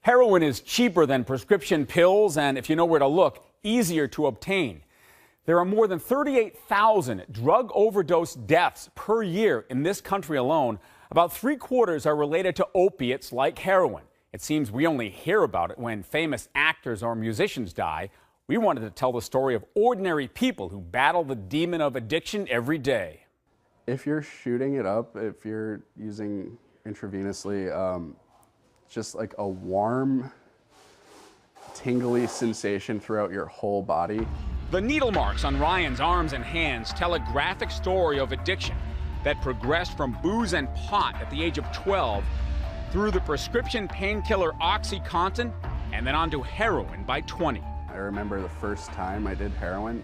Heroin is cheaper than prescription pills and, if you know where to look, easier to obtain. There are more than 38,000 drug overdose deaths per year in this country alone. About 3/4 are related to opiates like heroin. It seems we only hear about it when famous actors or musicians die. We wanted to tell the story of ordinary people who battle the demon of addiction every day. If you're shooting it up, if you're using intravenously, just like a warm, tingly sensation throughout your whole body. The needle marks on Ryan's arms and hands tell a graphic story of addiction that progressed from booze and pot at the age of 12 through the prescription painkiller OxyContin and then onto heroin by 20. I remember the first time I did heroin,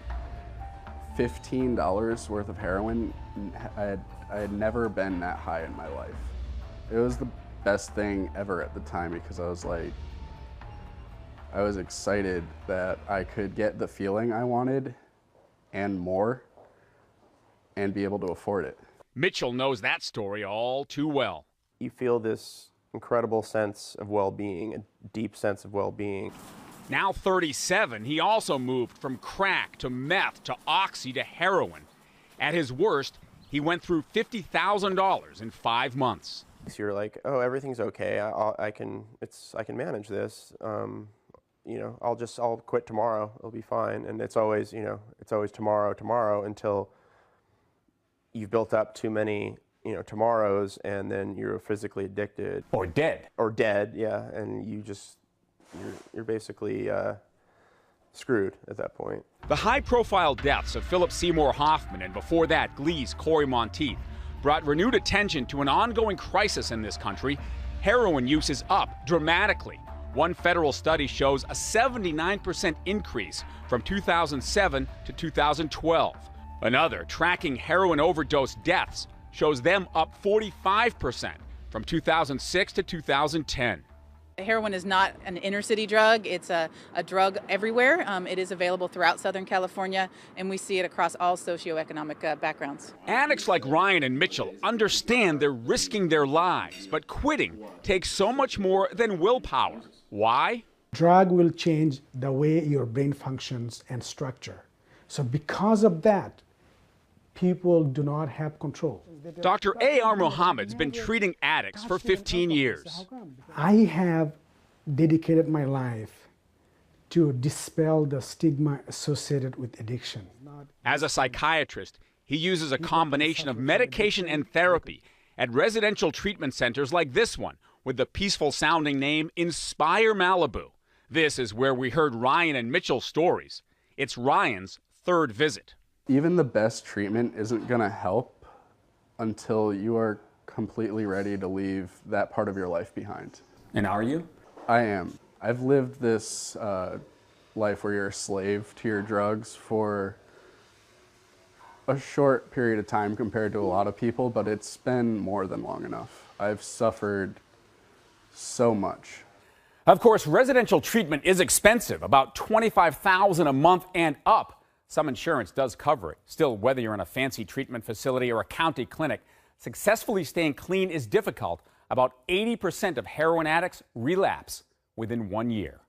$15 worth of heroin. I had never been that high in my life. It was the best thing ever at the time because I was excited that I could get the feeling I wanted and more and be able to afford it. Mitchell knows that story all too well. You feel this incredible sense of well-being, a deep sense of well-being. Now 37, he also moved from crack to meth to oxy to heroin. At his worst, he went through $50,000 in 5 months. So you're like, oh, everything's okay. I can manage this. I'll quit tomorrow. It'll be fine. And it's always tomorrow until you've built up too many, tomorrows, and then you're physically addicted. Or dead. Or dead, yeah. And you're basically screwed at that point. The high-profile deaths of Philip Seymour Hoffman and before that Glee's Corey Monteith brought renewed attention to an ongoing crisis in this country. Heroin use is up dramatically. One federal study shows a 79% increase from 2007 to 2012. Another, tracking heroin overdose deaths, shows them up 45% from 2006 to 2010. Heroin is not an inner city drug. It's a drug everywhere. It is available throughout Southern California, and we see it across all socioeconomic backgrounds. Addicts like Ryan and Mitchell understand they're risking their lives, but quitting takes so much more than willpower. Why? Drug will change the way your brain functions and structure. So because of that, people do not have control. Dr. A.R. Mohammad's been treating addicts for 15 years. I have dedicated my life to dispel the stigma associated with addiction. As a psychiatrist, he uses a combination of medication and therapy at residential treatment centers like this one, with the peaceful-sounding name Inspire Malibu. This is where we heard Ryan and Mitchell's stories. It's Ryan's third visit. Even the best treatment isn't going to help until you are completely ready to leave that part of your life behind. And are you? I am. I've lived this life where you're a slave to your drugs for a short period of time compared to a lot of people, but it's been more than long enough. I've suffered so much. Of course, residential treatment is expensive, about $25,000 a month and up. Some insurance does cover it. Still, whether you're in a fancy treatment facility or a county clinic, successfully staying clean is difficult. About 80% of heroin addicts relapse within 1 year.